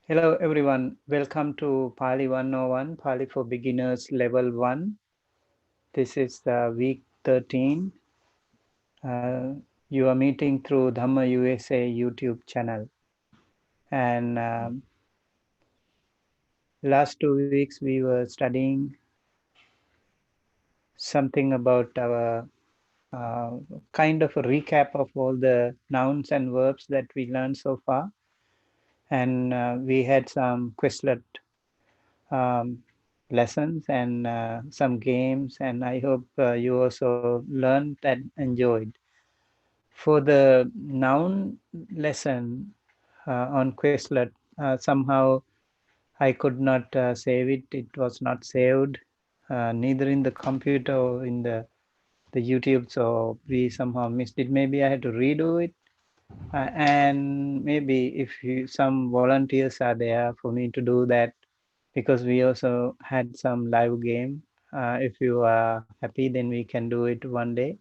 Hello everyone, welcome to Pali 101, Pali for Beginners Level 1. This is week 13. You are meeting through Dhamma USA YouTube channel. And last 2 weeks we were studying something about our kind of a recap of all the nouns and verbs that we learned so far. And we had some quizlet um, lessons and some games, and I hope you also learned and enjoyed. For the noun lesson on Quizlet, somehow I could not save it. It was not saved, neither in the computer or in the YouTube, so we somehow missed it. Maybe I had to redo it. And maybe if some volunteers are there for me to do that, because we also had some live game. If you are happy, then we can do it one day,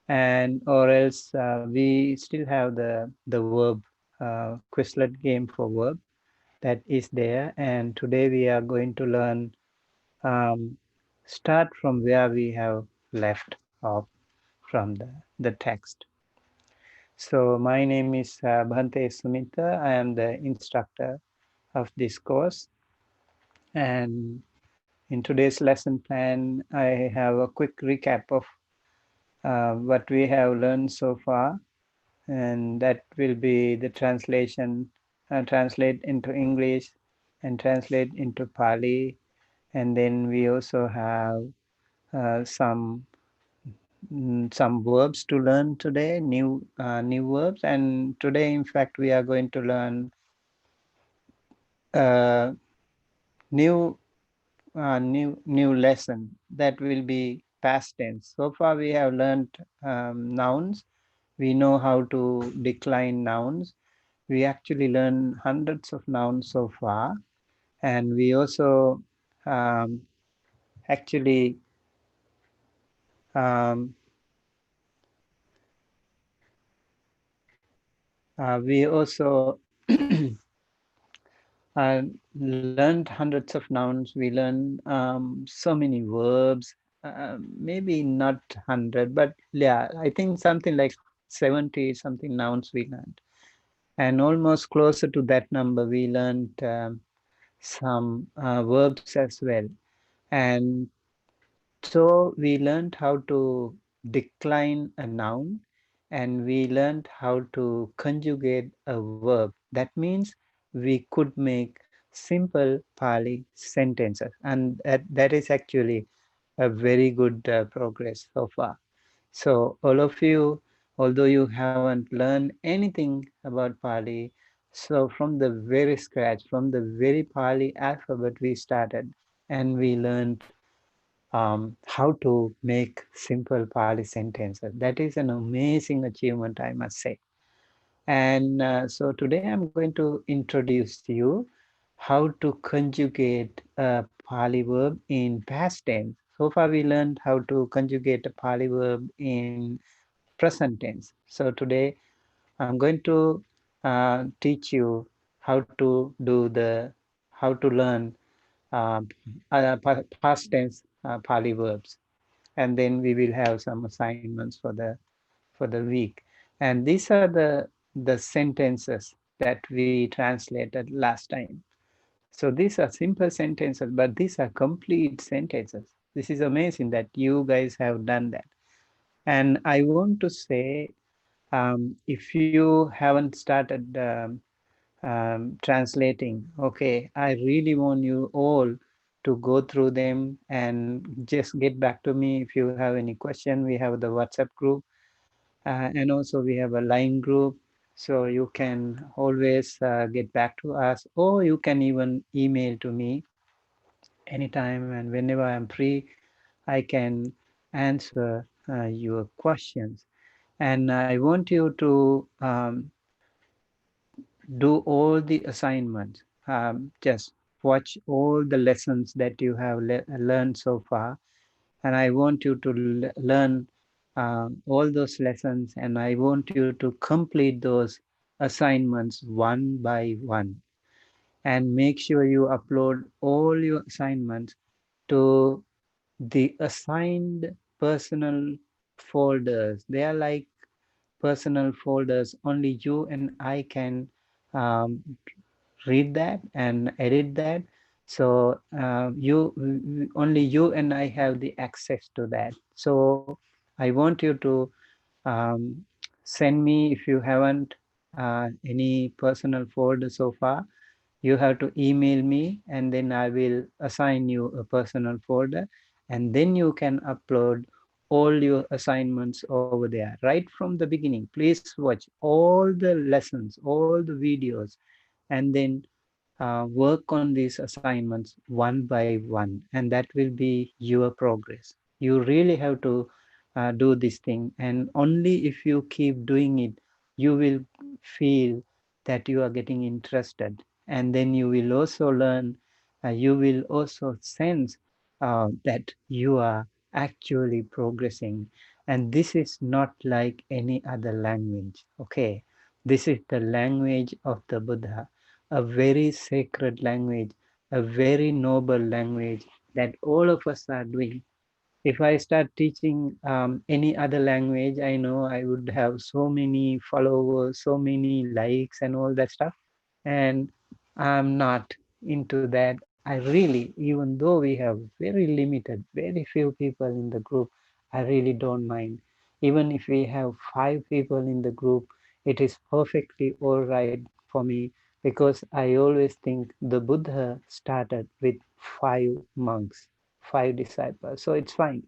and or else we still have the verb Quizlet game for verb that is there. And today we are going to learn start from where we have left off from the text. So my name is Bhante Sumita. I am the instructor of this course, and in today's lesson plan, I have a quick recap of what we have learned so far, and that will be the translation, translate into English and translate into Pali. And then we also have some verbs to learn today, new verbs. And today, in fact, we are going to learn uh, new new lesson that will be past tense. So far we have learned nouns. We know how to decline nouns. We actually learn hundreds of nouns so far, and we also um, actually um, we also uh, learned hundreds of nouns. We learned so many verbs, maybe not 100, but yeah, I think something like 70 something nouns we learned. And almost closer to that number, we learned some verbs as well. And so we learned how to decline a noun, and we learned how to conjugate a verb. That means we could make simple Pali sentences. And that is actually a very good progress so far. So all of you, although you haven't learned anything about Pali, so from the very scratch, from the very Pali alphabet we started, and we learned how to make simple Pali sentences. That is an amazing achievement, I must say. And so today I'm going to introduce to you how to conjugate a Pali verb in past tense. So far we learned how to conjugate a Pali verb in present tense. So today I'm going to teach you how to do how to learn uh, past tense Pali verbs, and then we will have some assignments for the week. And these are the sentences that we translated last time. So these are simple sentences, but these are complete sentences. This is amazing that you guys have done that. And I want to say, if you haven't started translating, okay, I really want you all to go through them and just get back to me if you have any question. We have the WhatsApp group, and also we have a line group, so you can always get back to us, or you can even email to me anytime, and whenever I'm free I can answer your questions. And I want you to do all the assignments. Just watch all the lessons that you have learned so far, and I want you to learn all those lessons, and I want you to complete those assignments one by one. and make sure you upload all your assignments to the assigned personal folders. They are like personal folders. Only you and I can um, read that and edit that. So only you and I have the access to that. So I want you to um, send me, if you haven't any personal folder so far, you have to email me, and then I will assign you a personal folder, and then you can upload all your assignments over there right from the beginning. Please watch all the lessons, all the videos, and then work on these assignments one by one, and that will be your progress. You really have to do this thing, and only if you keep doing it, you will feel that you are getting interested, and then you will also learn, you will also sense that you are actually progressing. And this is not like any other language, okay? This is the language of the Buddha, a very sacred language, a very noble language that all of us are doing. If I start teaching any other language, I know I would have so many followers, so many likes, and all that stuff. And I'm not into that. I really, even though we have very limited, very few people in the group, I really don't mind. Even if we have 5 people in the group, it is perfectly all right for me, because I always think the Buddha started with 5 monks, 5 disciples. So it's fine.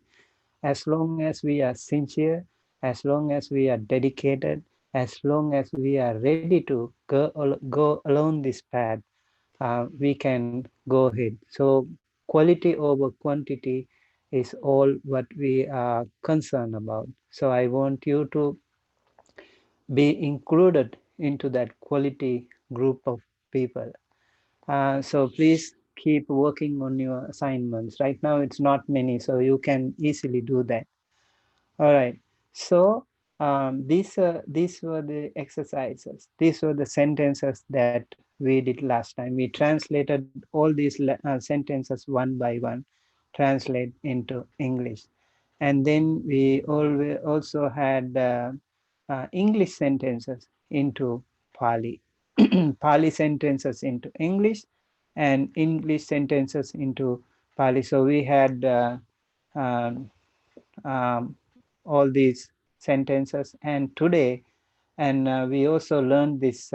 As long as we are sincere, as long as we are dedicated, as long as we are ready to go along this path, we can go ahead. So quality over quantity is all what we are concerned about. So I want you to be included into that quality group of people. So please keep working on your assignments. Right now it's not many, so you can easily do that. All right. So these were the exercises. These were the sentences that we did last time. We translated all these sentences one by one, translate into English, and then we always also had English sentences into Pali, Pali sentences into English, and English sentences into Pali. So we had um, um, all these sentences, and today, and we also learned this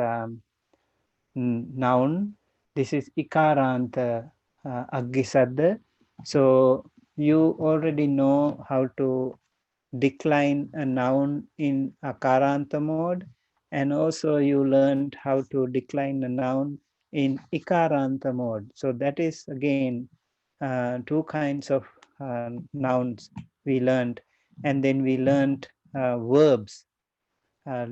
noun. This is ikaranta aggisadda. So you already know how to decline a noun in akaranta mode, and also you learned how to decline a noun in ikaranta mode. So that is again two kinds of nouns we learned, and then we learned verbs, uh,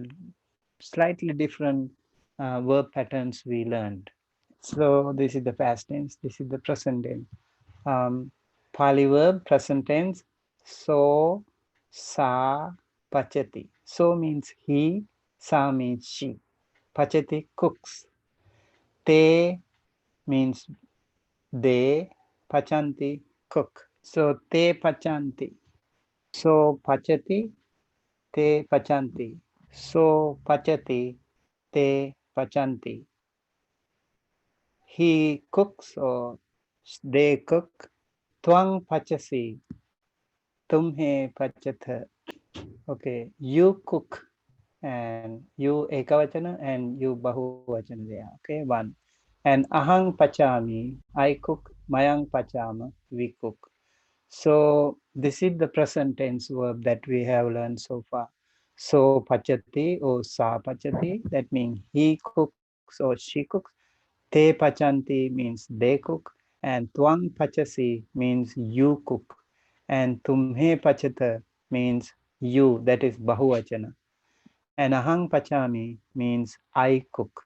slightly different verb patterns we learned. So this is the past tense, this is the present tense. um, Pali verb, present tense. So, sa, pachati. So means he, sa means she. Pachati, cooks. Te means they, pachanti, cook. So, te pachanti. So, pachati, te pachanti. So, pachati, te pachanti. He cooks or they cook. Twang pachasi, tumhe pachatha. Okay, you cook, and you ekavachana and you bahuvachana there. Okay, one. And ahang pachami, I cook, mayang pachama, we cook. So this is the present tense verb that we have learned so far. So pachati or sa pachati, that means he cooks or she cooks. Te pachanti means they cook, and twang pachasi means you cook, and tumhe pachata means you, that is bahuvachana. And ahang pachami means I cook.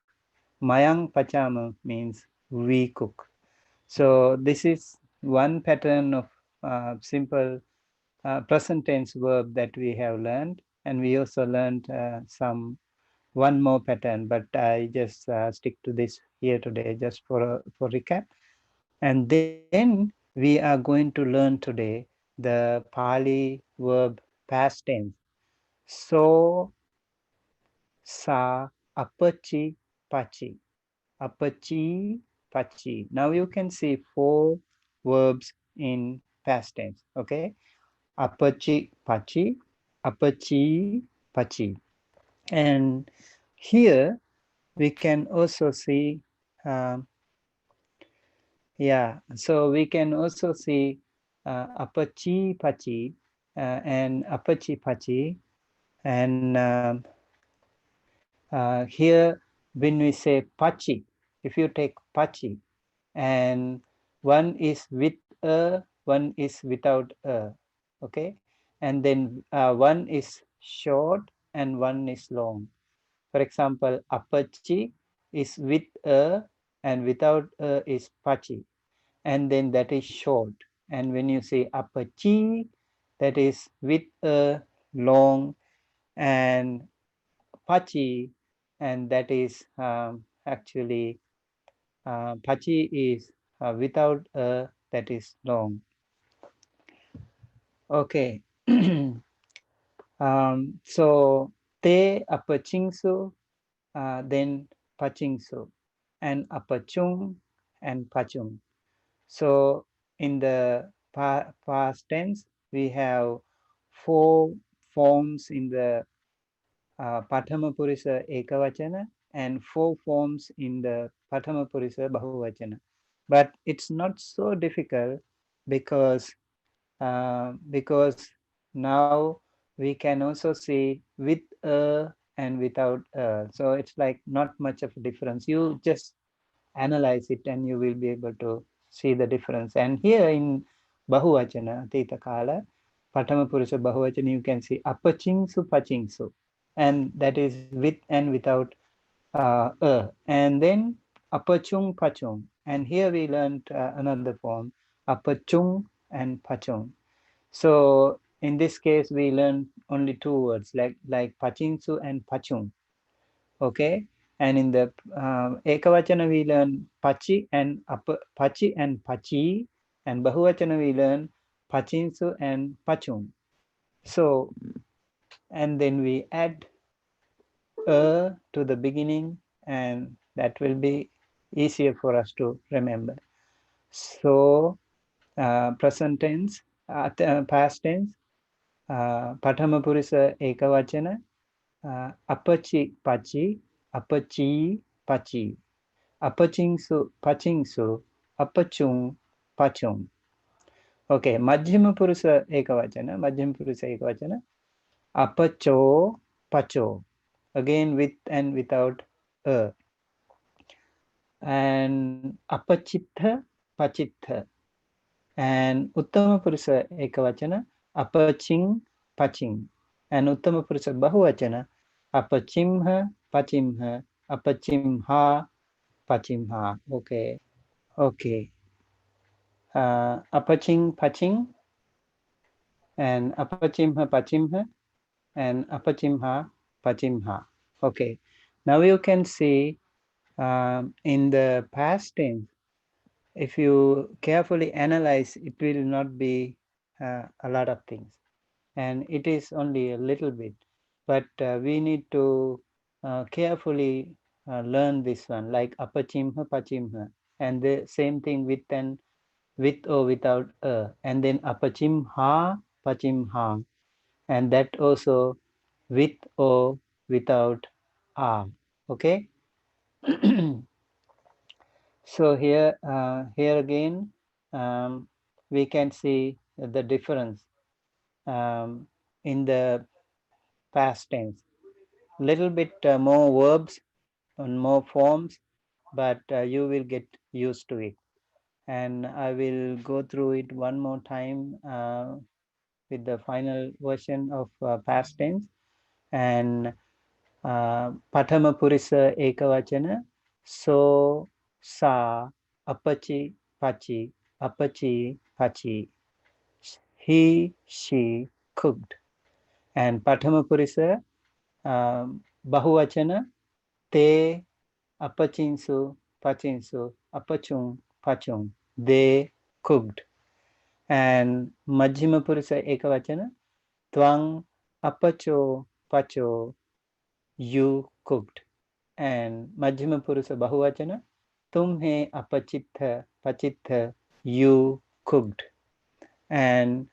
Mayang pachama means we cook. So this is one pattern of simple present tense verb that we have learned, and we also learned some one more pattern, but I just stick to this here today, just for recap. And then we are going to learn today the Pali verb past tense. So, sa, apachi, pachi. Apachi, pachi. Now you can see four verbs in past tense. Okay. Apachi, pachi. Apachi, pachi. And here we can also see, um, yeah, so we can also see Apache Pachi and Apache Pachi. And here, when we say Pachi, if you take Pachi, and one is with a, one is without a, okay? And then one is short and one is long. For example, Apache is with a and without a is Pachi, and then that is short. And when you say Apache, that is with a long, and Pachi, and that is actually Pachi is without a, that is long. Okay. So te apachingsu, then pachingsu, and apachung and pachung. So in the past tense, we have four forms in the Pathama Purisa Ekavachana and four forms in the Pathama Purisa Bahuvachana. But it's not so difficult because because now we can also see with a and without a. So it's like not much of a difference. You just analyze it and you will be able to see the difference. And here in Bahuvachana, Atita Kala, Patama Purusha Bahuvachana, you can see apachingsu pachingsu, and that is with and without and then apachung pachung. And here we learned another form, apachung and pachung. So in this case, we learned only two words like pachingsu and pachung. Okay, and in the ekavachana we learn pachi and pachi and pachi, and bahuvachana we learn pachinsu and pachung. So, and then we add a to the beginning, and that will be easier for us to remember. So present tense, past tense, pathama purisa ekavachana, apachi pachi, apachi pachi. Apachingsu, pachingsu, apachung, pachung. Okay, Madhyama Purusa Ekavachana, Madhyama Purusa Ekavachana, apacho, pacho. Again with and without a. And apachitha, pachitha. And Uttama Purusa Ekavachana, apaching, paching. And Uttama Purusa Bahuvachana, apachimha, pachimha, apachimha, pachimha. Okay, okay. Apaching, paching, and apachimha, pachimha, and apachimha, pachimha. Okay. Now you can see in the past tense, if you carefully analyze, it will not be a lot of things, and it is only a little bit. But we need to carefully learn this one, like apachimha, pachimha, and the same thing with an with or without a, and then apachim ha, pachim ha, and that also with or without a. Okay. So here again, we can see the difference in the past tense. Little bit more verbs and more forms, but you will get used to it. And I will go through it one more time with the final version of past tense. And Pathama Purisa Ekavachana, so, sa, apachi, pachi, apachi, pachi. He, she cooked. And Pathama Purisa Bahuvachana, te, apachinsu, pachinsu, apachung, pachung. They cooked. And Majjhima Purusa Ekavachana, Tvang apacho pacho, you cooked. And Majjhima Purusa Bahuvachana, Tumhe apachitha pachitha, you cooked. And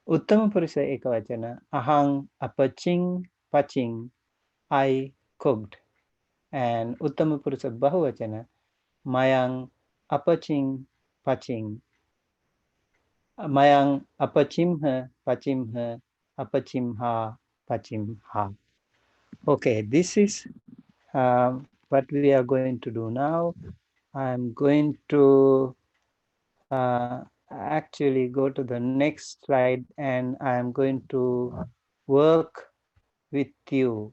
Uttama Purusa Ekavachana, Ahang apaching paching, I cooked. And Uttama Purusa Bahuvachana, Mayang apaching paching, Mayang apachimha pachimha, apachimha pachimha. Okay, this is what we are going to do now. I'm going to actually go to the next slide, and I'm going to work with you.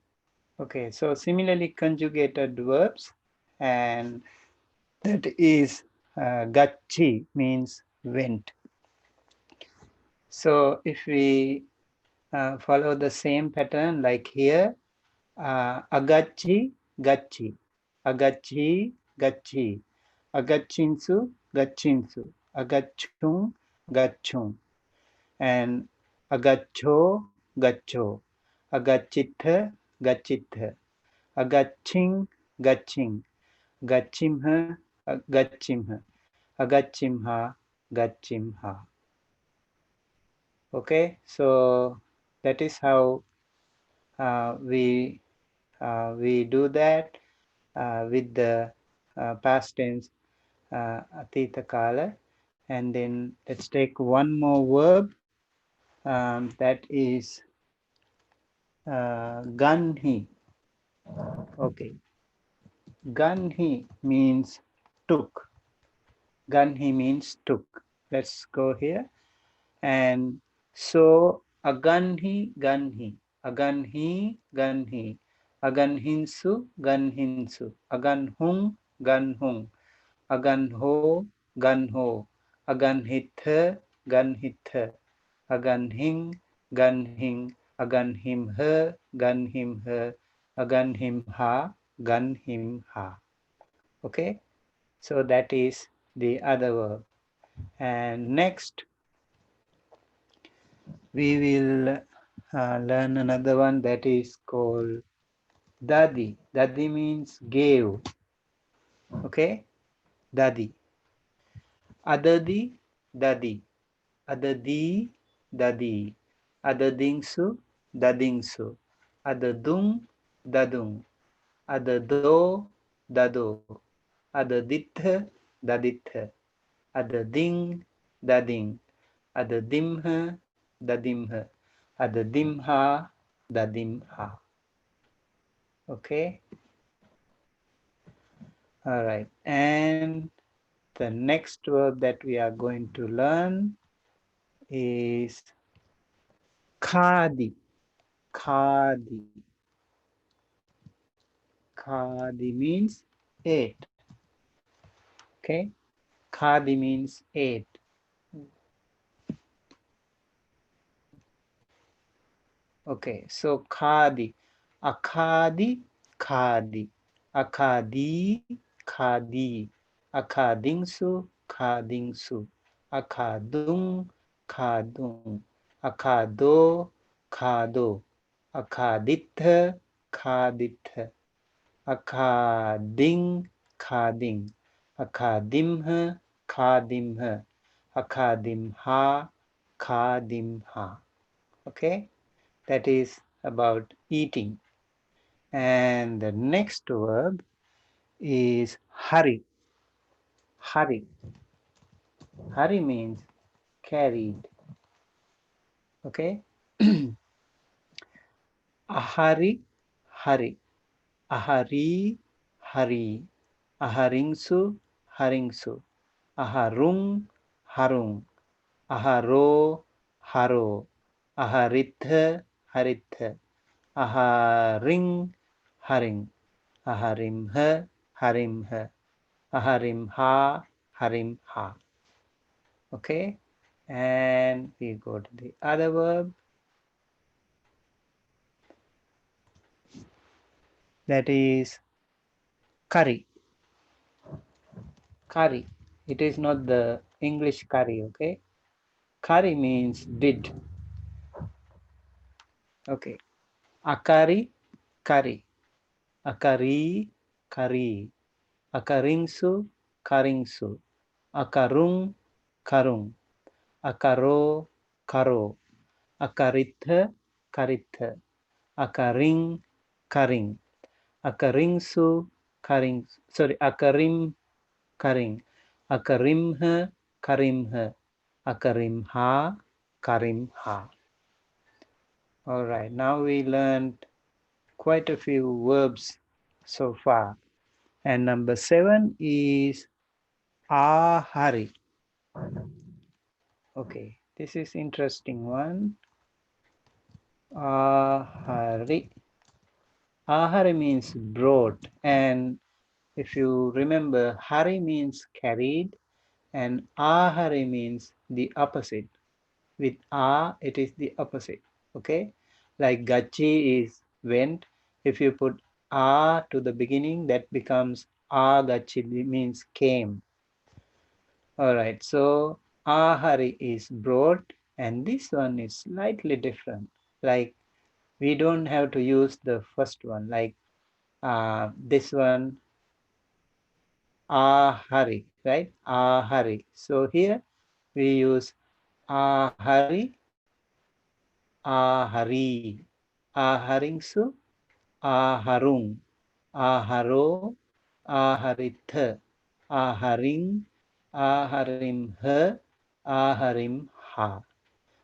Okay, so similarly conjugated verbs, and that is gachi means went. So if we follow the same pattern like here, agachi, gachi, agachi, gachi, agachinsu, gachinsu, agachung, gachung, and agacho, gacho, agachitha, gachitha, agaching, gaching, gachimha, gachimha, agachimha, gachimha. Okay, so that is how we do that with the past tense atita kala. And then let's take one more verb, that is ganhi. Okay, ganhi means took. Ganhi means took. Let's go here. And so aganhi ganhi, aganhi ganhi, aganhinsu ganhinsu, aganhung ganhung, aganho ganho, aganhitha ganhitha, aganhing ganhing, aganhimha ganhimha, aganhimha ganhimha. Okay, so that is the other verb. And next we will learn another one that is called dadi. Dadi means gave. Okay, dadi. Adadi, dadi. Adadi, dadi. Adadingsu, dadingsu. Adadung, dadung. Adado, dado. Adaditha, daditha. Adading, dading. Adadimha, dadimha. Adadimha, dadimha. Okay, all right. And the next verb that we are going to learn is khadi. Khadi. Khadi means ate. Okay, khadi means ate. Okay, so khadi. Akhadi, khadi. Akhadi, khadi. Akhadingsu, khadingsu. Akhadung, khadung. Akhado, khado. Akhaditha, khaditha. Akhading, khading. Akhadimha, khadimha. Akhadimha, khadimha. Okay, that is about eating. And the next verb is hurry. Hurry. Hurry means carried. Okay. Ahari, hurry. Ahari, hurry. Aharingsu, haringsu. Aharung, harung. Aharo, haro. Aharitha, haritha. Aharing, haring. Aharimha, harimha. Aharimha, harimha. Okay, and we go to the other verb, that is curry. Curry. It is not the English curry, okay? Curry means did. Okay. Akari, curry. Akari, curry. Akaringsu, karingsu. Akarung, karung. Akaro, karo. Akaritha, karitha. Akaring, karing. Akaringsu, karing. Sorry, akarim, karing. Akarimha, karimha. Akarimha, karimha. All right, now we learned quite a few verbs so far. And number 7 is ahari. Okay, this is interesting one. Ahari. Ahari means brought, and if you remember, hari means carried, and ahari means the opposite. With a, it is the opposite. Okay, like gachi is went. If you put a to the beginning, that becomes agachi, means came. All right, so ahari is brought, and this one is slightly different. Like we don't have to use the first one, like this one, ahari, right? Ahari. So here we use ahari, ahari, aharingsu, aharung, aharo, aharitha, aharing, aharimha, aharimha.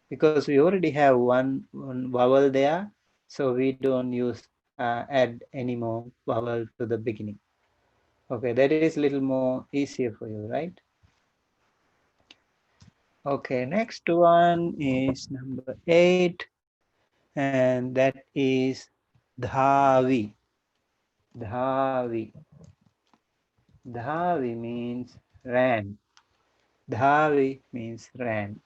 Because we already have one vowel there, so we don't use add any more vowel to the beginning. Okay, that is a little more easier for you, right? Okay, next one is number 8, and that is dhavi. Dhavi. Dhavi means ran. Dhavi means ran.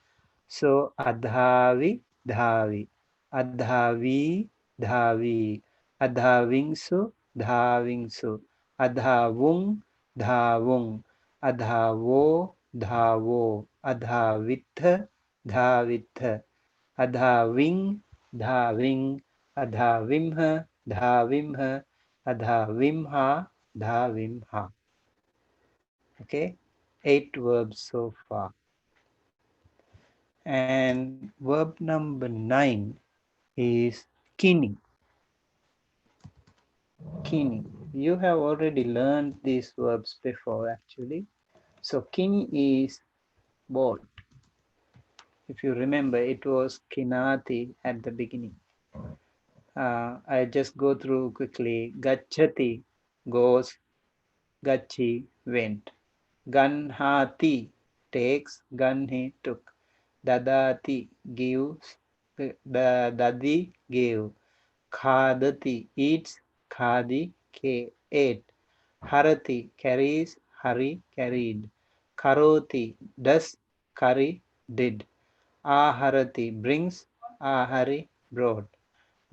So adhavi, dhavi. Adhavi, dhavi. Adhavingsu, dhavingsu. Adhavung, dhavung. Adhavo, dhavo. Adhavitha, dhavitha. Adhaving, dhaving. Adhavimha, dhavimha. Adhavimha, dhavimha. Okay, 8 verbs so far. And verb number 9 is kini. Kini. You have already learned these verbs before actually. So kini is boat. If you remember, it was kinati at the beginning. I just go through quickly. Gachati, goes. Gachi, went. Ganhati, takes. Ganhi, took. Dadati, gives. Dadi, gave. Khadati, eats. Khadi, ate. Harati, carries. Hari, carried. Karoti, does. Kari, did. Aharati, brings. Ahari, brought.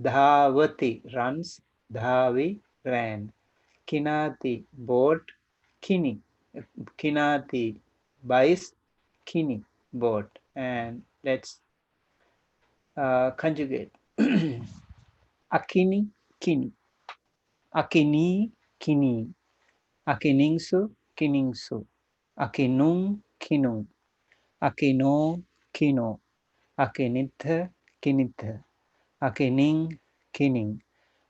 Dhavati, runs. Dhavi, ran. Kinati, bought. Kini, kinati, buys. Kini, bought. And let's conjugate. Akini, kini. Akini, kini. Akiningsu, kiningsu. Akinung, kinung. Akino, kino. Akinitha, kinitha. Akining, kining.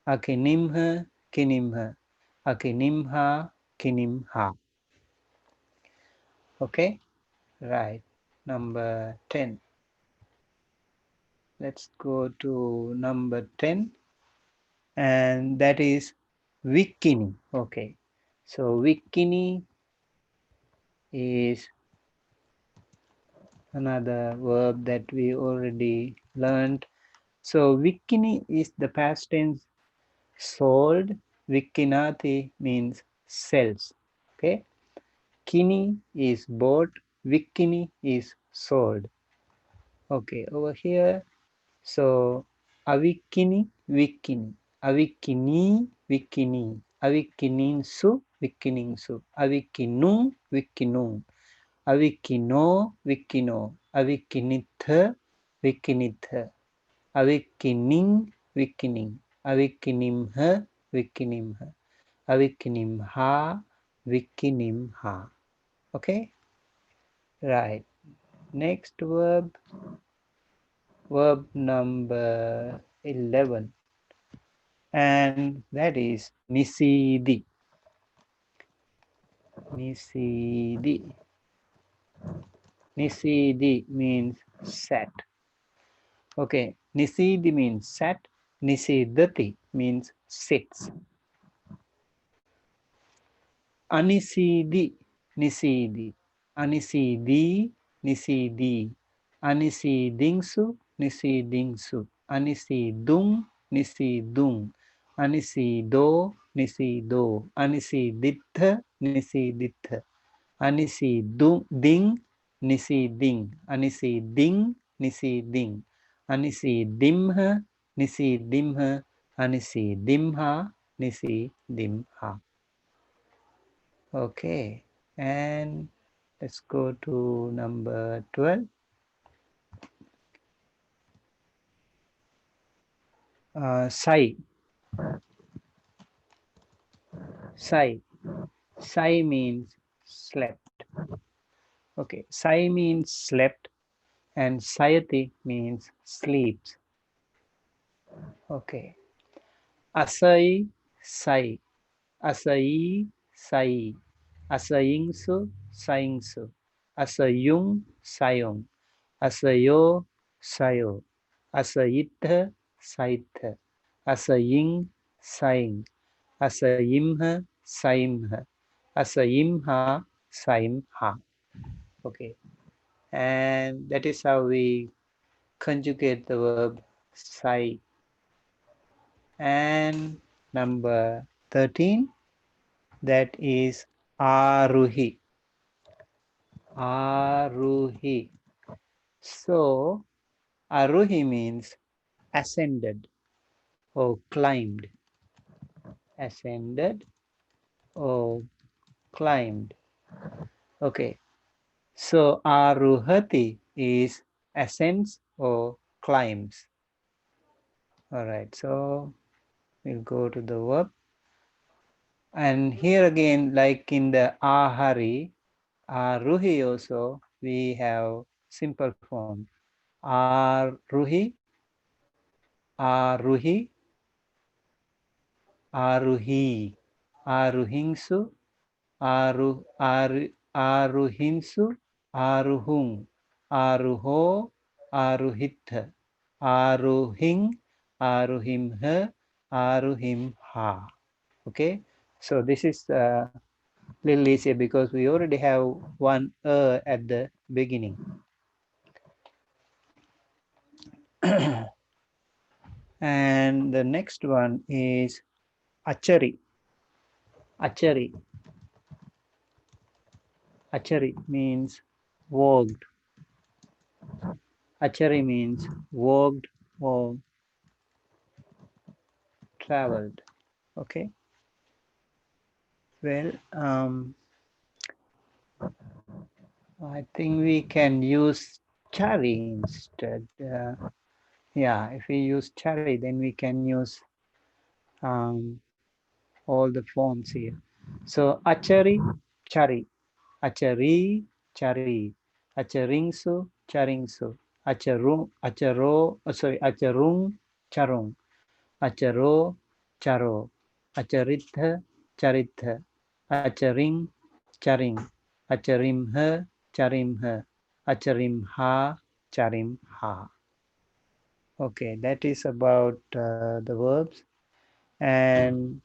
Akinimha, kinimha. Akinimha, kinimha. Okay, right. Number 10. Let's go to number 10, and that is Wikini. Okay, so Wikini is another verb that we already learned. So Wikini is the past tense sold. Vikinati means sells. Okay, Kini is bought. Wikini is sold. Okay, over here. So avikini, wikini. Avikini, wikini. Avikininsu, Wikiningsu. Awikinung, wikinung. Avikino, vikino. Avikinitha, vikinitha. Avikining, wikining. Avikinimha, wikinimha. Avikinimha, wikinimha. Okay, right. Next verb number 11, and that is nisidi. Nisidi. Nisidi means set. Okay, nisidi means set. Nisidati means sits. Anisidi, nisidi. Anisidi, nisidi. Anisidingsu, nisidingsu. Anisidung, nisidung. Anisido, nisido. Anisiditha, nisiditha. Anisidung, ding, nisiding. Anisiding, nisiding. Anisidimha, nisidimha. Anisidimha, nisidimha. Okay, and let's go to number 12. Sai. Sai. Sai means slept. Okay, Sai means slept, and Sayati means sleeps. Okay, Asai, Sai. Asai, Sai. Asayingsu, Sayingsu. Asayung, Sayong. Asayo, Sayo. Asayitha, Saitha. Asaying, Saying. Asayimha, Saimha. Asayimha, Saimha. Okay, and that is how we conjugate the verb sai. And number 13, that is aruhi. Aruhi. So aruhi means ascended or climbed. Ascended or climbed. Okay, so aruhati is ascends or climbs. All right, so we'll go to the verb. And here again, like in the ahari, aruhi also, we have simple form. Aruhi, aruhi, aruhi, aruhingsu, aruhinsu, aruhung, aruho, aruhitha, aruhing, aruhimha, aruhimha. Okay, so this is little easier because we already have one at the beginning. And the next one is achari. Achari. Achari means walked. Achari means walked or traveled. Okay. Well, I think we can use chari instead. Yeah, if we use chari, then we can use all the forms here. So achari, chari, achari, chari, acharingsu, charingsu, acharung, charung, acharo, charo, acharitha, charitha, acharing, charing, acharimha, charimha, acharimha, charimha. Okay, that is about the verbs. And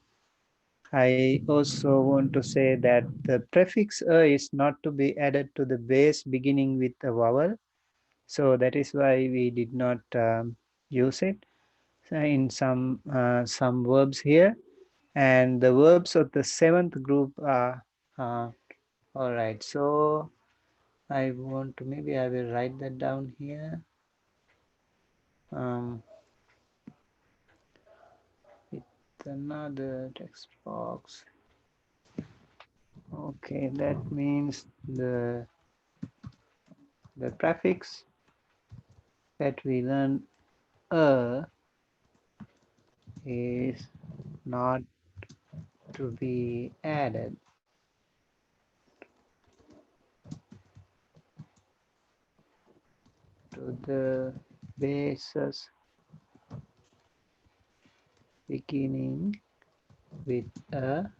I also want to say that the prefix is not to be added to the base beginning with a vowel. So that is why we did not use it in some verbs here. And the verbs of the seventh group are all right. So I want to, maybe I will write that down here. With another text box. Okay, that means the prefix that we learn is not to be added to the bases beginning with a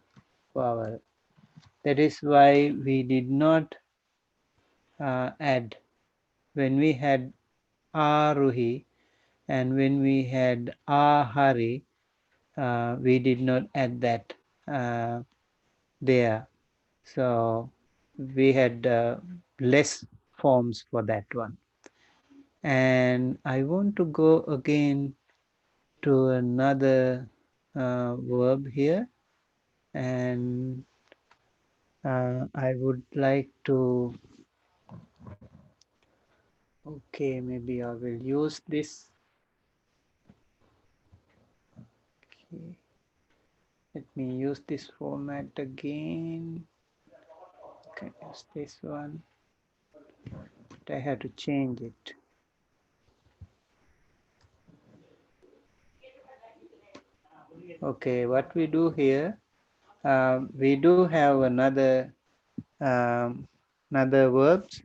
vowel. That is why we did not add when we had Aruhi and when we had Ahari, we did not add that there. So we had less forms for that one. And I want to go again to another verb here, and I would like to, okay, maybe I will use this. Okay, let me use this format again. Okay, use this one, but I have to change it. Okay, what we do here, we do have um, another verbs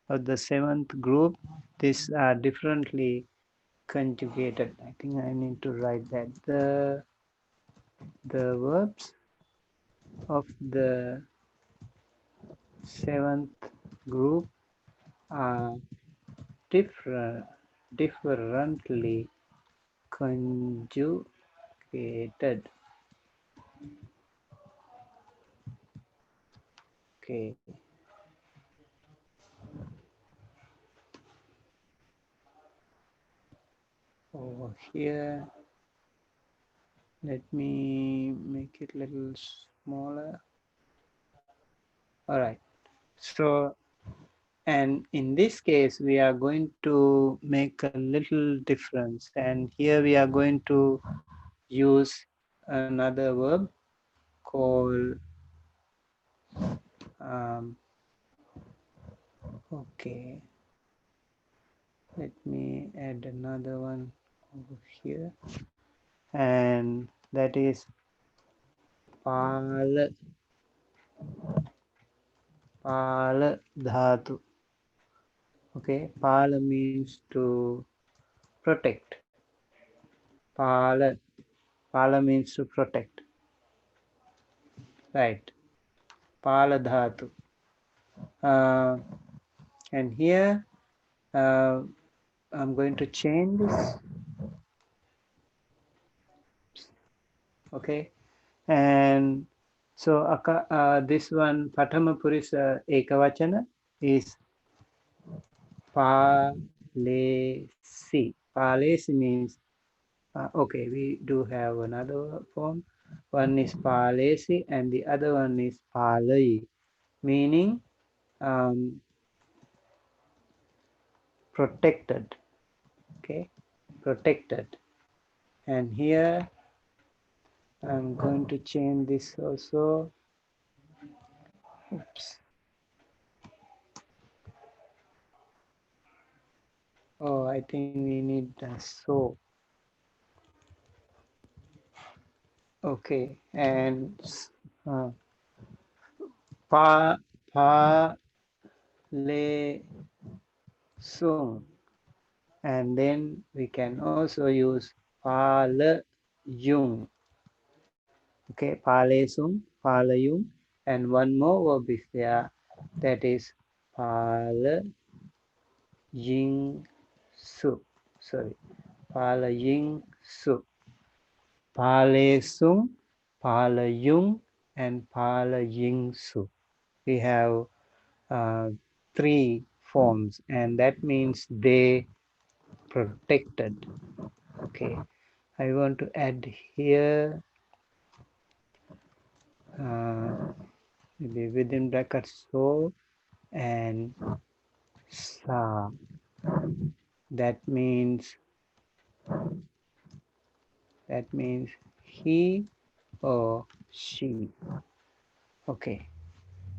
of the seventh group. These are differently conjugated. I think I need to write that. The verbs of the seventh group are differently conjugated. Okay. Over here, let me make it a little smaller. All right. So, and in this case, we are going to make a little difference. And here we are going to use another verb called, okay, let me add another one over here. And that is Pala Dhatu. Okay, Pala means to protect. Pala means to protect. Right. Pala Dhatu. And here I'm going to change this. Okay. And so this one, Pathama Purisa Ekavachana is Palesi. Palesi means, okay, we do have another form. One is Palesi and the other one is Palai, meaning protected. Okay, protected. And here I'm going to change this also. Oops. Oh, I think we need so. Okay, and pa le sung, and then we can also use pa le yung. Okay, pa le sung, pa le yung, and one more verb is there, that is pa le ying su. Sorry, pa le ying su. Pa le sung, pa le yung, and pa le ying su. We have three forms, and that means they protected. Okay, I want to add here maybe within brackets so and sa. That means he or she. Okay,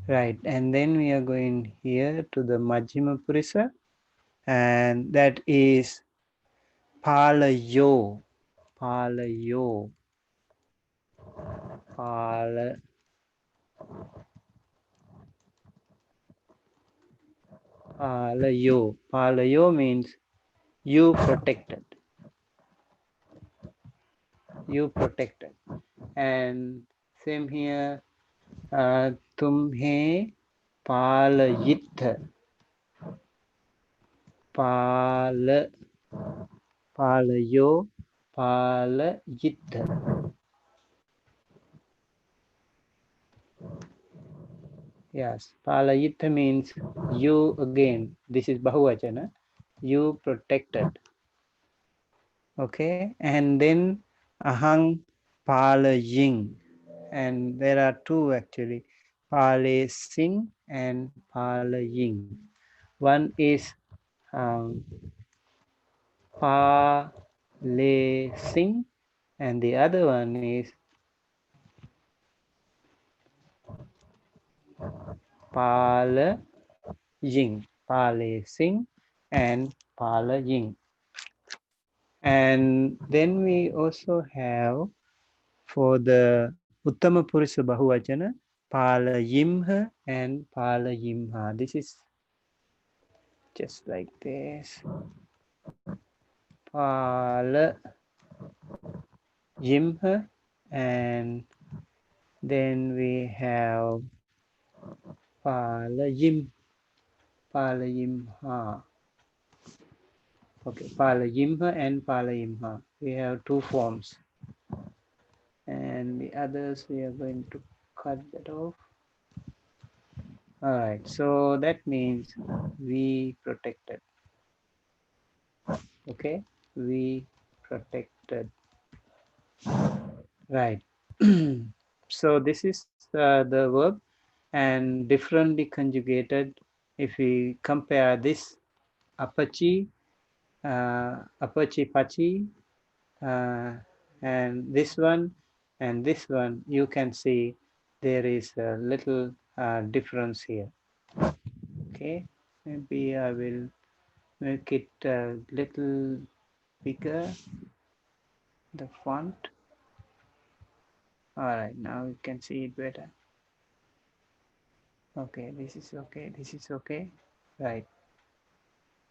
Right, and then we are going here to the Majjhima Purisa, and that is Palayo, Palayo, Pala, Palayo. Palayo means you protected, you protected. And same here, Tumhe Palayit, Pala, Palayo, Palayit. Yes, Palayita means you again. This is Bahuvachana. You protected. Okay, and then Ahang Palaying. And there are two actually, Pale Sing and Palaying. One is um, Pale Sing, and the other one is Pale Ying. Pale Sing and Pale Ying. And then we also have for the Uttama Purusha Bahuvachana, Pala Yimha and Pala Yimha. This is just like this. Pala Yimha, and then we have Pala Yim, Pala Yimha. Okay, Pala Yimha and Pala Yimha. We have two forms. And the others we are going to cut that off. All right, so that means we protected. Okay, we protected. Right. So this is the verb and differently conjugated. If we compare this apache, apache pachi, uh, and this one, you can see there is a little difference here. Okay, maybe I will make it a little bigger, the font. All right, now you can see it better. Okay, this is okay, this is okay. Right.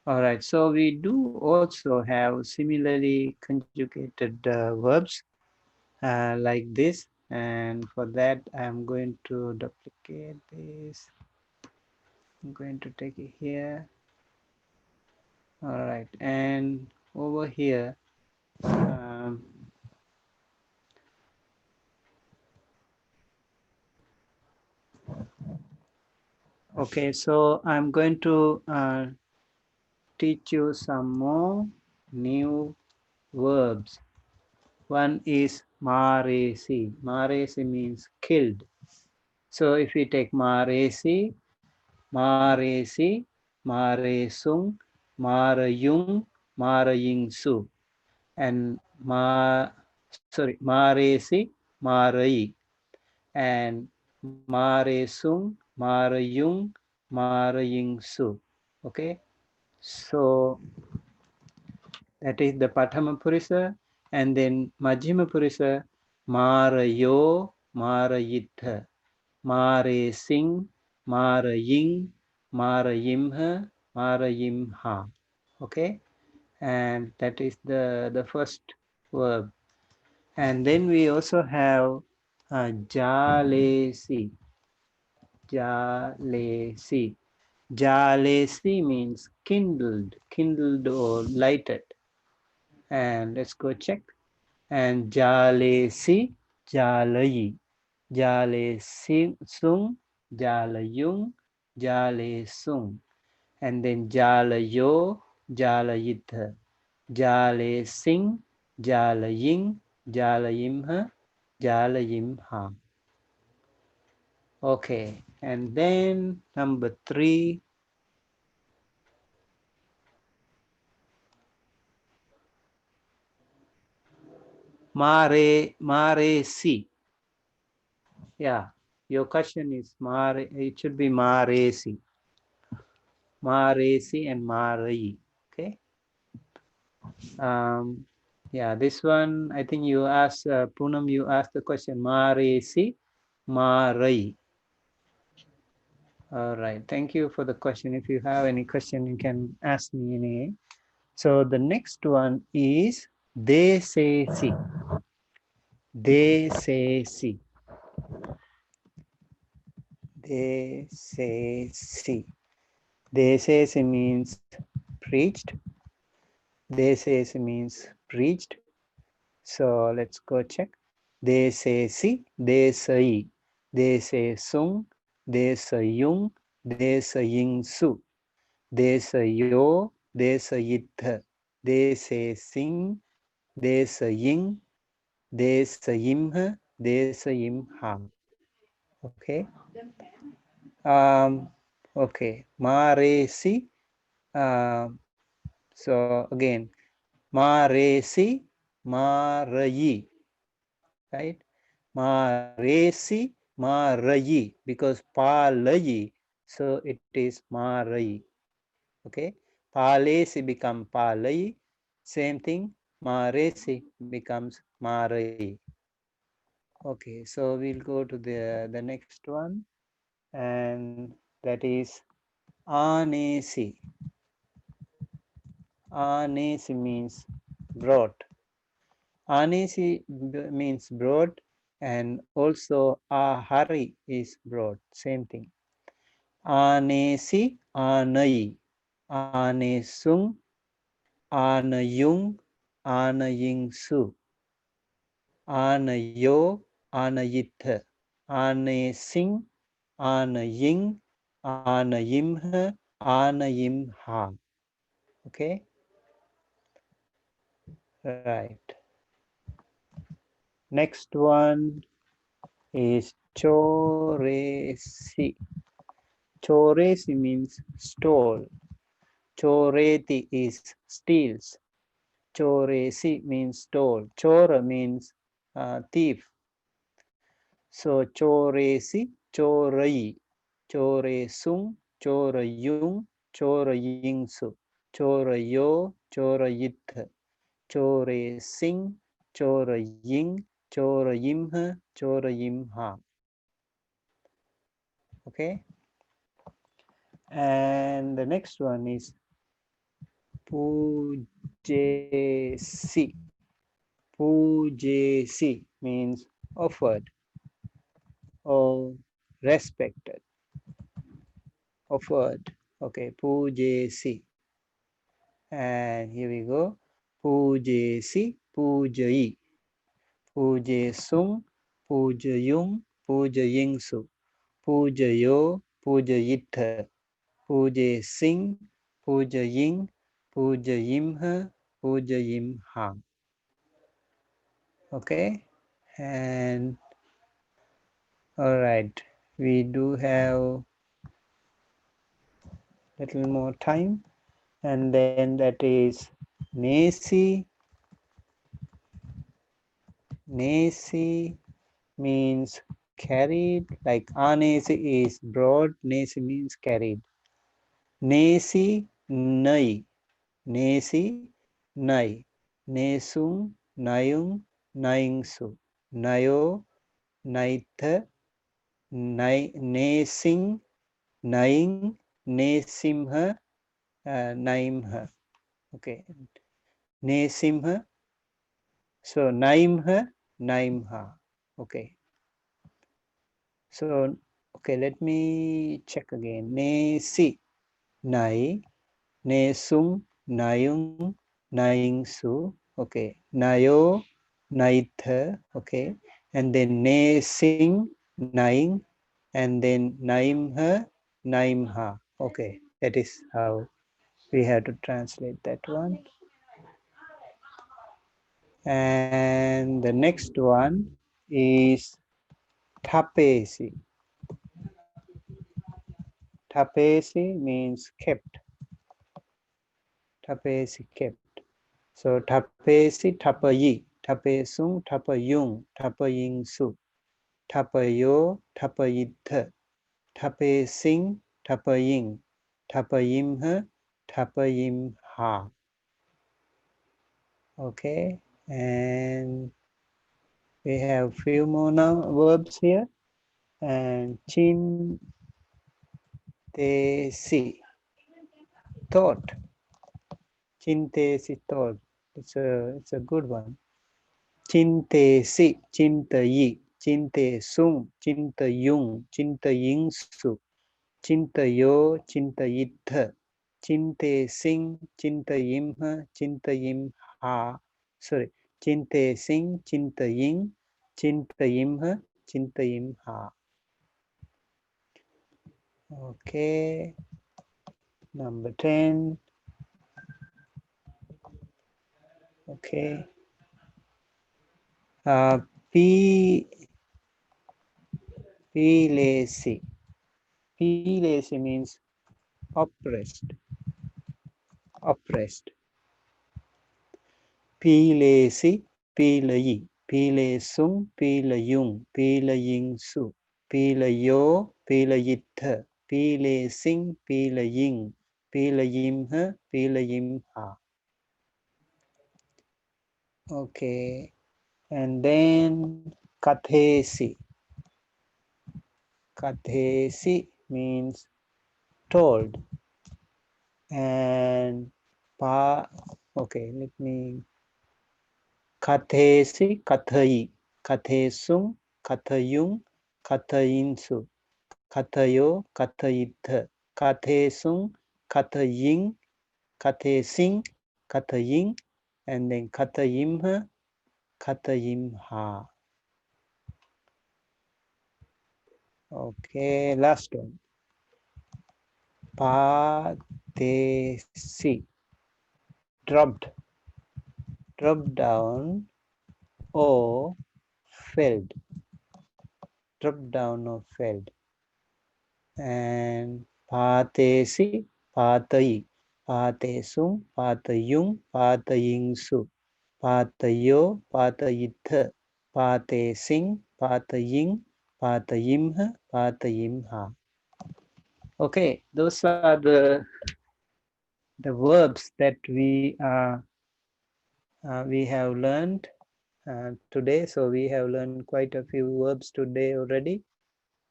All right, so we do also have similarly conjugated verbs like this. And for that, I'm going to duplicate this. I'm going to take it here. All right, and over here, okay, so I'm going to teach you some more new verbs. One is maresi. Maresi means killed. So if we take maresi, maresi, maresung, marayung, marayingsu, and maresi, marai, and maresung, marayung, marayingsu. Okay, so that is the Pathama Purisa, and then Majjhima Purisa, Marayo, Marayitha, Mare Sing, Maraying, Marayimha, Marayimha. Okay, and that is the first verb. And then we also have Jalesi, Jalesi. Jalesi means kindled, kindled or lighted. And let's go check. And Jalesi, Jalayi, Jalesi Sung, Jalayung, Jalesung. And then Jalayo, Jalayitha, Jalesing, Jalaying, Jalayimha, Jalayimha. Okay, and then number 3, Mare, Mare Si. Yeah. Your question is it should be maresi. Maresi and marai. Okay. Um, yeah, this one, I think you asked, Poonam, you asked the question, maresi, marai. All right, thank you for the question. If you have any question, you can ask me anyway. So the next one is they say si. They say si. They say si. They say si means preached. They say si means preached. So let's go check. They say si, they say, they say sung, they say yung, they say ying su, they say yo, they say yitha, they say sing, they say ying, they say yimha, they say yimha. Okay. Okay. Ma re si. So again, ma re si, ma re yi. Right? Ma re si, ma re yi, because pa le yi, so it is ma re yi. Okay, pa le si become pa le yi. Same thing, ma re si becomes ma re yi. Okay, so we'll go to the next one, and that is anesi. Anesi means broad. Anesi means broad, and also ahari is broad, same thing. Anesi, anai, anesung, anayung, anayingsu, anayo, anayitha, anesing, anaying, anayimha, anayimha. Okay, right. Next one is choresi. Choresi means stole. Choreti is steals. Choresi means stole. Chora means thief. So choresi, chorai, choresung, chorayung, chorayingsu, chorayo, chorayitha, choresing, choraying, chorayimha, chorayimha. Okay. And the next one is pujesi. Pujesi means offered or respected. Offered. Okay, pujesi. And here we go. Pujesi, pujai. Pujesung, pujayung, pujayingsu. Pujayo, pujayitha. Pujesing, pujaying, pujayimha, pujayimha. Okay, and all right, we do have little more time, and then that is nesi. Nesi means carried, like anesi is broad, nesi means carried. Nesi nai, nesi nai, nesung nayung naingsu, nayo naitha, nesing naing, nesimha, naimha. Okay, nesimha. So naimha, naimha. Okay. So okay, let me check again. Nesi, nai, nesung, nayung, naingsu. Okay, nayo, naitha. Okay, and then nesing, naing, and then naimha, naimha. Okay, that is how we have to translate that one. And the next one is tapesi. Tapesi means kept. Tapesi kept. So tapesi tapayi, tapesung tapayung, tapayingsu. Tapayo, tapayitha, tapesing, tapaying, tapayimha, tapayimha. Okay, and we have few more now verbs here. And chin, te, si, thought. Chin, te, si, thought. It's a good one. Chin, te, si, chin, te, yi, chin, te, sung, chin, te, yung, chin, te, ying, su. Chintayo, Chintayitha, Chinte Sing, Chintayimha, Chintayimha. Sorry, Chinte Sing, Chintaying, Chintayimha, Chintayimha. Okay, number 10. Okay. P Lazy. P Lazy means oppressed. Oppressed. P Lazy, P Layi. Pile sung, pile yung, pile ying su, pile yo, pile yitha, pile sing, pile ying, pile yimha, pile yimha. Okay, and then kathesi. Kathesi means told, and okay, let me. Kathesi, kathayi, kathesung, kathayung, kathayinsu. Katayo, katayitha, katesung, kataying, katesing, kataying, and then katayimha, katayimha. Okay, last one. Padesi, dropped, dropped down or felled, dropped down or felled. And patesi, patai, patesung, patayung, patayingsu. Patayo, patayitha, patesing, pataying, patayimha, patayimha. Okay, those are the verbs that we have learned today. So we have learned quite a few verbs today already.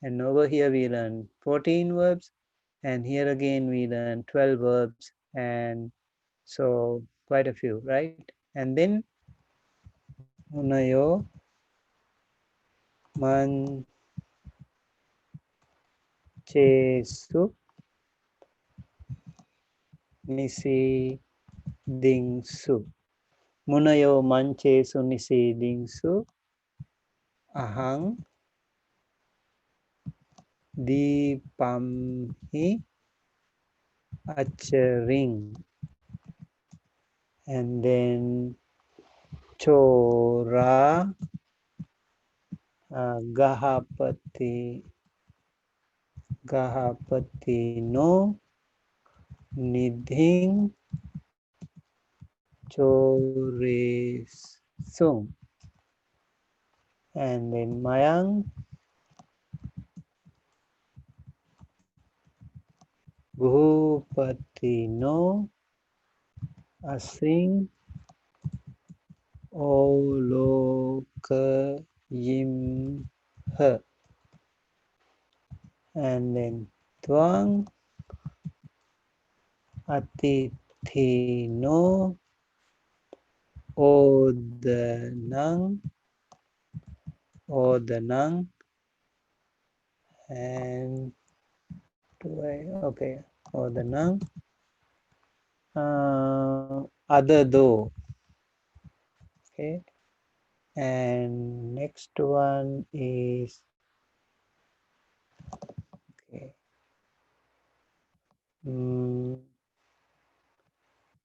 And over here we learn 14 verbs, and here again we learn 12 verbs, and so quite a few, right? And then unayo man chesu nisi dingsu. Munayo manchesu nisi dingsu. Ahang dipamhi achering. And then chora gahapati no nidhing choresung. And then mayang bhupati no asing olokayimha. And then twang atithi no odanang and okay, odanang other though. Okay, and next one is okay.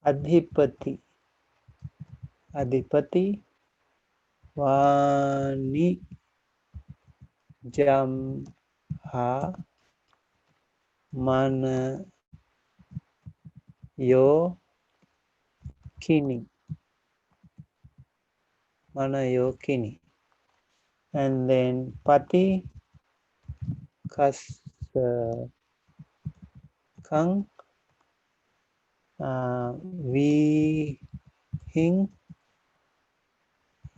Adhipati. Adhipati Vani Jamha Mana Yo Kini. Mana Yo Kini. and then pati kas kang vi hing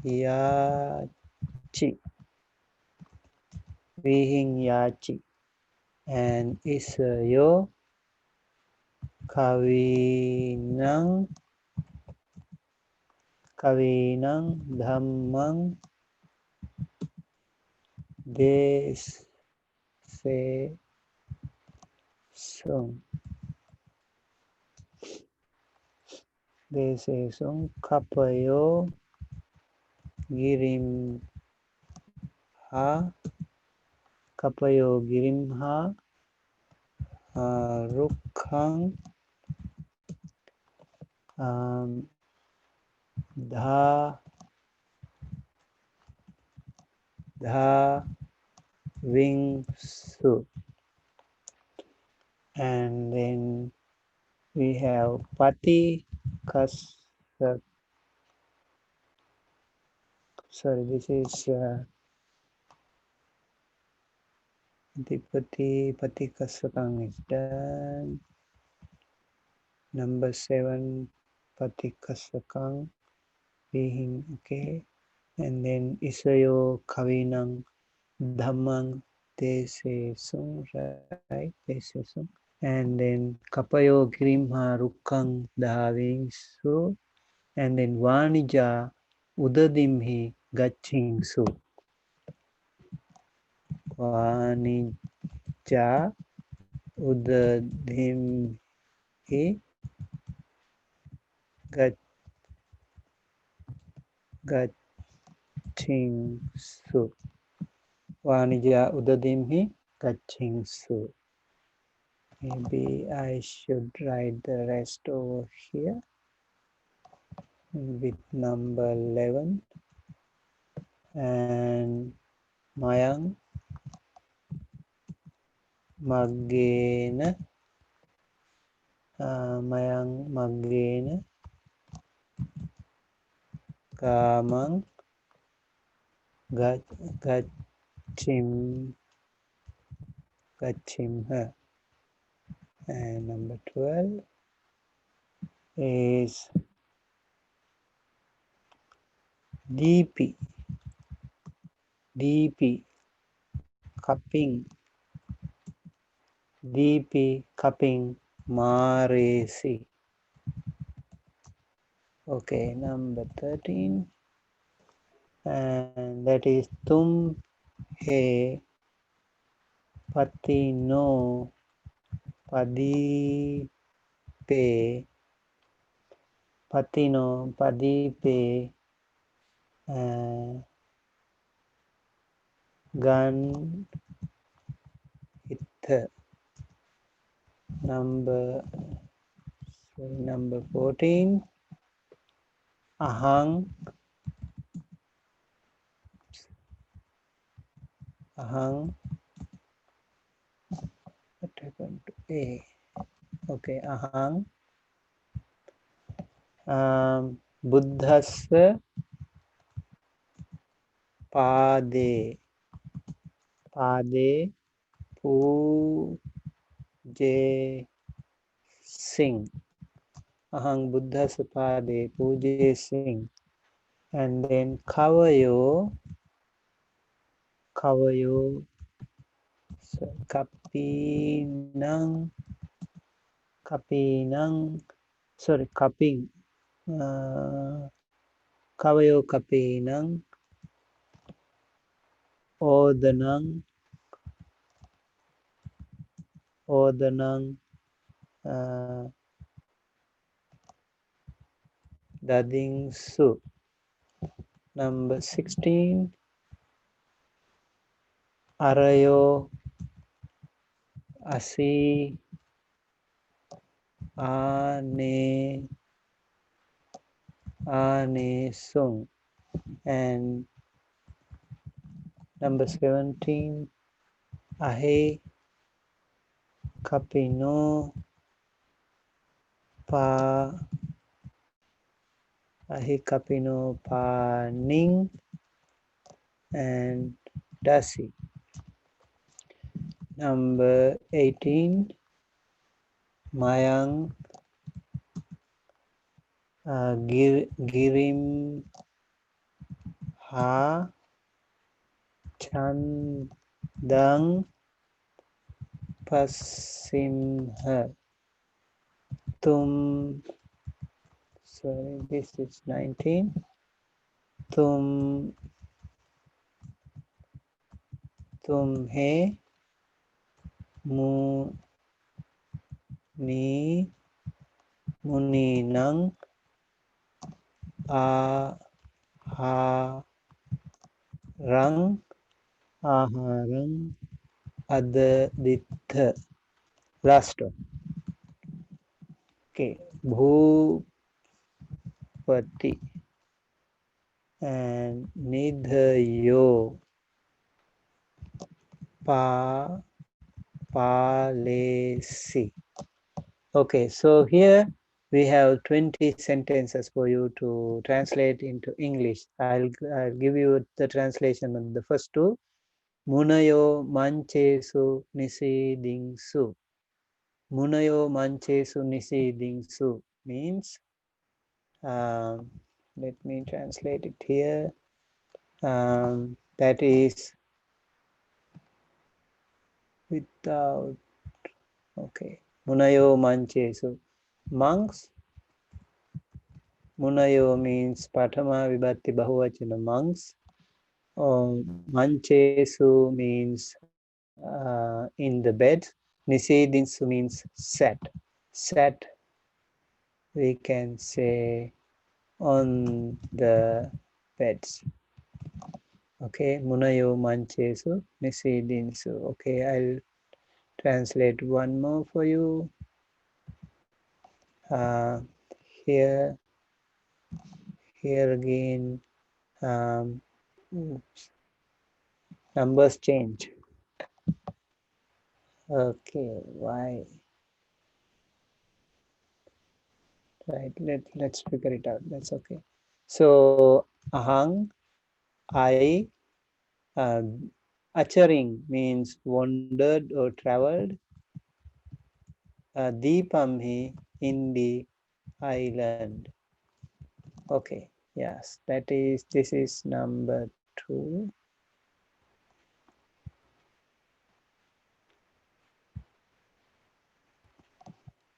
ya chi, vi hing ya chi, and isayo kavinang dhammang des se sung kapayo girim ha rukhang dha vingsu, and then we have pati kas this is pati kasakang is done. Number 7 pati kasakang being okay, and then isayo kavinang dhammang tese sung, right, tese sung, and then kapayo grimha rukkang dhaving su, and then vanija udadimhi gaching su, vanija udadimhi gaching su, vanija udadimhi gaching su. Maybe I should write the rest over here with number 11. And mayang magena kamang gachimha. And number 12 is DP cupping maresi. Okay, number 13, and that is tum he pati no padi pe gan it. Number 14, ahang what happened to a, okay, ahang buddhasya pade puje sing, ahang buddhasya pade puje sing, and then kavayo so cupping kavayo kapinang odanang dading su. Number 16, arayo asi ane sung, and number 17, ahe kapino pa ning and Dasi. Number 18, Mayang, Girim, Ha, Chandang, Pasimha, Tum, sorry, this is 19, Tum, Tumhe, Mu, Ni, Muninang, A, Ha, Rang, Aharang, Adaditha. Last one. Okay. Bhupati and Nidhayo Pa Palesi. Okay, so here we have 20 sentences for you to translate into English. I'll give you the translation of the first two. Munayo manchesu nisidingsu. Munayo manchesu nisidingsu means, let me translate it here. That is without, okay. Munayo manchesu. Monks. Munayo means Pathama Vibhatti Bahuvachana, monks. Manchesu means in the bed. Nisidinsu means sat. Sat, we can say on the beds. Okay, Munayo manchesu nisidinsu. Okay, I'll translate one more for you. Here again, oops, numbers change. Okay, why? Right, let's figure it out. That's okay. So ahang, I, acharing means wandered or traveled. Deepamhi in the island. Okay, yes, this is number 2.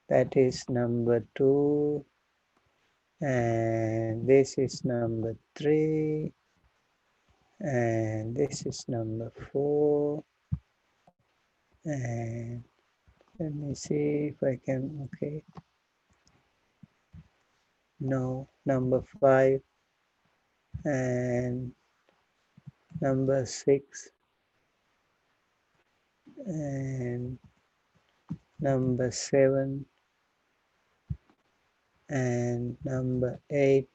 That is number 2. And this is number 3. And this is number 4. And let me see if I can, okay. No, number 5. And number 6. And number 7. And number 8.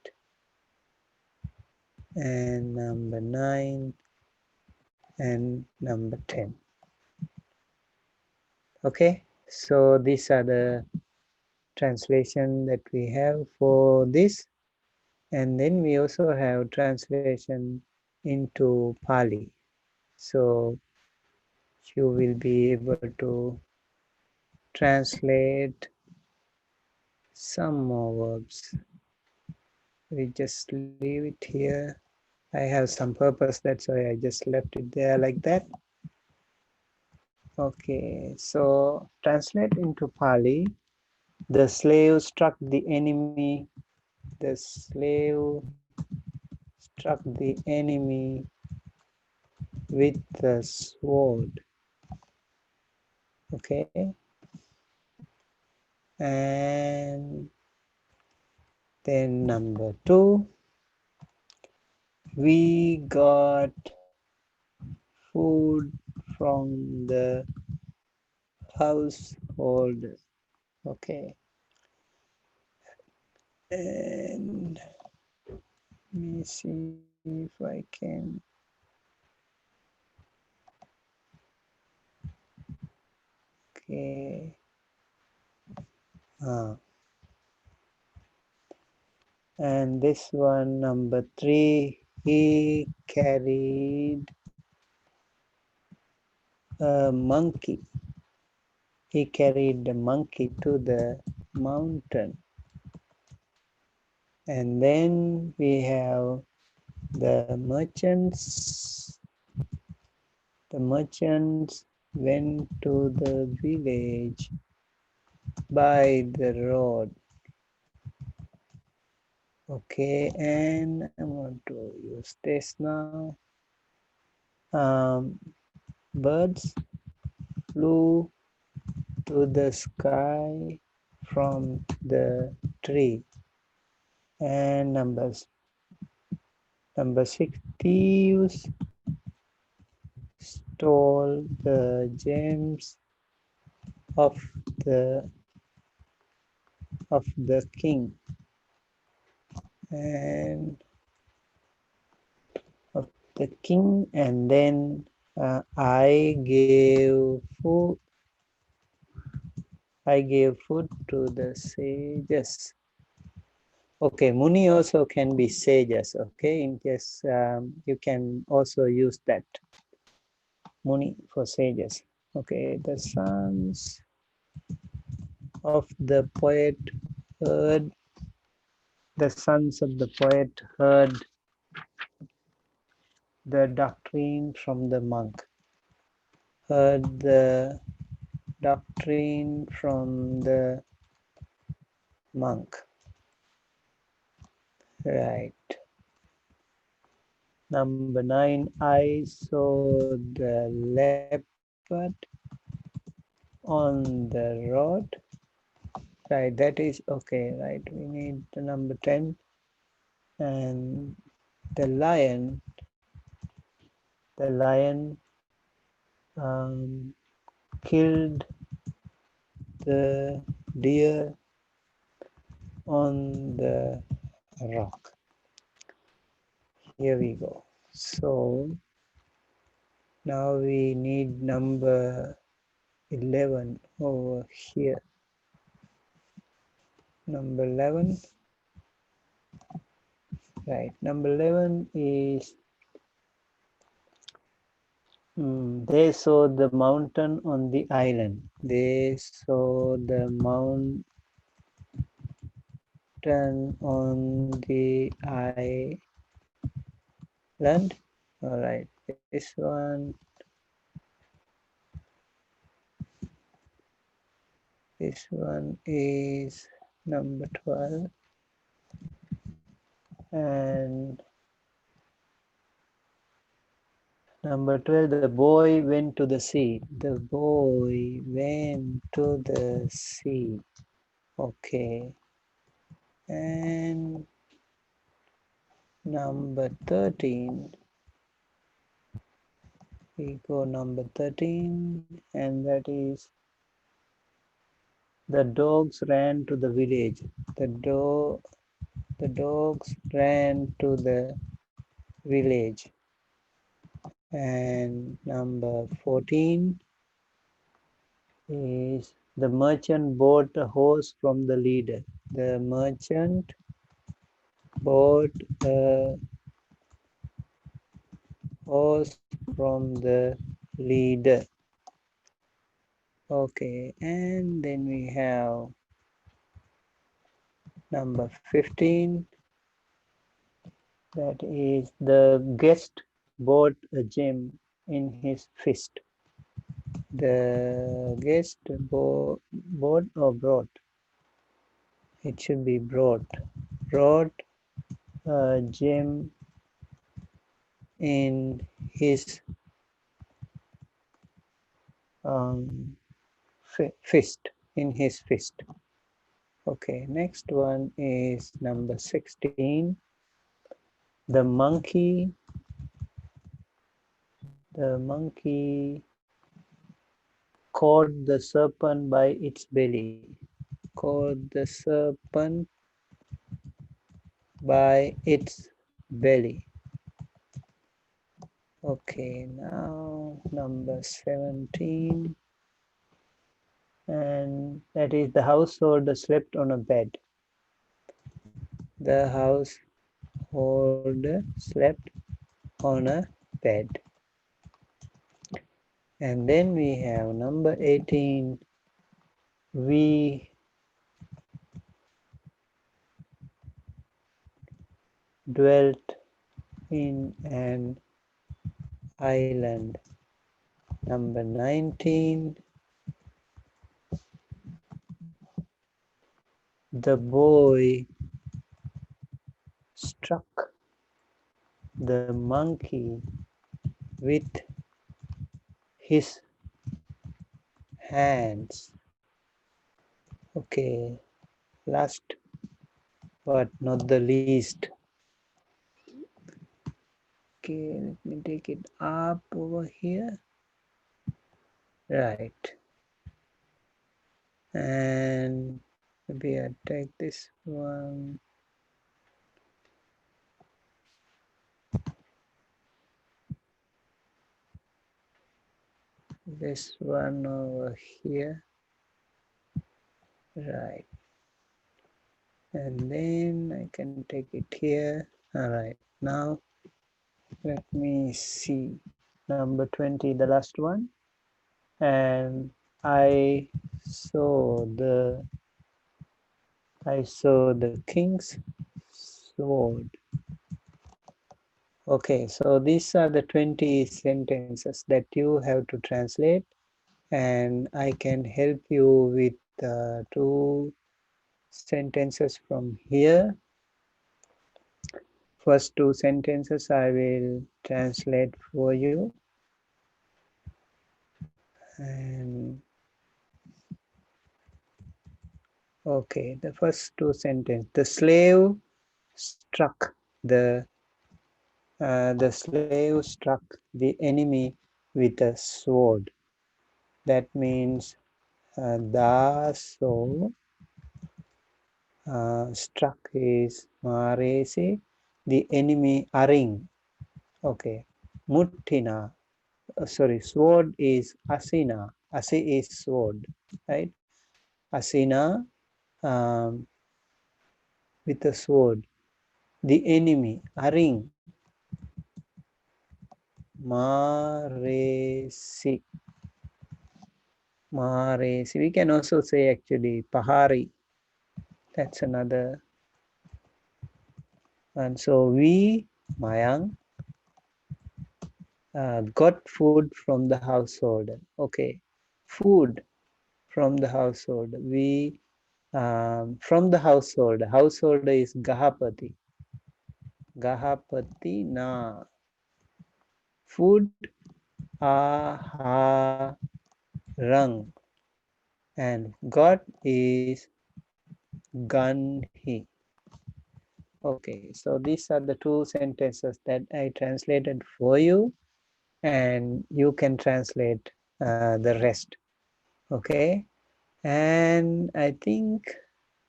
And number 9. And number 10. Okay, so these are the translation that we have for this, and then we also have translation into Pali, so you will be able to translate some more verbs. We just leave it here. I have some purpose, that's why I just left it there like that. Okay, so translate into Pali. The slave struck the enemy. The slave struck the enemy with the sword. Okay. And then number 2, we got food from the household. Okay. And let me see if I can. Okay. And this one, number 3, He carried a monkey. He carried the monkey to the mountain. And then we have the merchants. The merchants went to the village by the road. Okay, and I want to use this now. Birds flew to the sky from the tree. And number 6, thieves stole the gems of the king, and of the king, and then I gave food to the sages. Okay, Muni also can be sages. Okay, in case you can also use that Muni for sages. Okay, the sons of the poet heard. The sons of the poet heard the doctrine from the monk. Heard the doctrine from the monk. Right. Number 9, I saw the leopard on the road. Right, that is okay, right? We need the number 10. And the lion killed the deer on the rock. Here we go. So now we need number 11 over here. Number 11. Right. Number 11 is they saw the mountain on the island. They saw the mountain on the island. All right. This one is number 12. And number 12, the boy went to the sea. The boy went to the sea. Okay. And number 13, we go number 13, and that is the dogs ran to the village. The dogs ran to the village. And number 14 is the merchant bought a horse from the leader. The merchant bought a horse from the leader. Okay, and then we have number 15. That is the guest bought a gem in his fist. The guest bought or brought. It should be brought a gem in his fist. Okay, next one is number 16. The monkey caught the serpent by its belly. Caught the serpent by its belly. Okay, now number 17. And that is the householder slept on a bed. The holder slept on a bed. And then we have number 18. We dwelt in an island. Number 19. The boy struck the monkey with his hands. Okay, last but not the least. Okay, let me take it up over here. Right. And maybe I take this one. This one over here. Right. And then I can take it here. All right. Now let me see. Number 20, the last one. And I saw the king's sword. Okay, so these are the 20 sentences that you have to translate, and I can help you with two sentences from here. First two sentences I will translate for you. And okay, the first two sentences. The slave struck the the enemy with a sword. That means daso struck is maresi, the enemy aring. Okay, muttina. Sorry, sword is asina. Asi is sword, right? Asina with a sword. The enemy aring maresi. Maresi. We can also say actually pahari. That's another. And so we, Mayang, got food from the household. Okay, food from the household. We from the household. Household is Gahapati. Gahapati na. Food aha rang. And God is Ganhi. Okay, so these are the two sentences that I translated for you, and you can translate the rest. Okay, and I think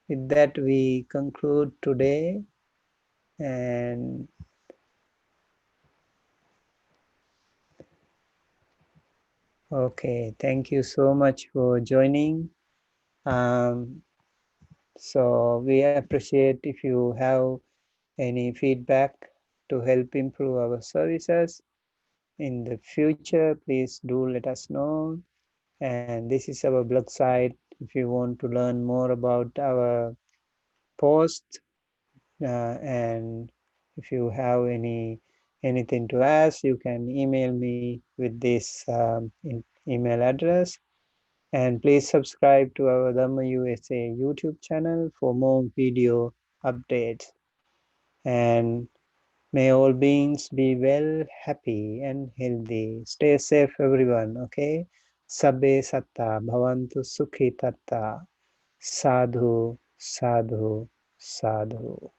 with that we conclude today. And okay, thank you so much for joining. So we appreciate if you have any feedback to help improve our services in the future. Please do let us know. And this is our blog site. If you want to learn more about our posts, and if you have anything to ask, you can email me with this email address. And please subscribe to our Dhamma USA YouTube channel for more video updates. And may all beings be well, happy and healthy. Stay safe everyone, okay? Sabbe satta bhavantu sukhi tatta. Sadhu, sadhu, sadhu.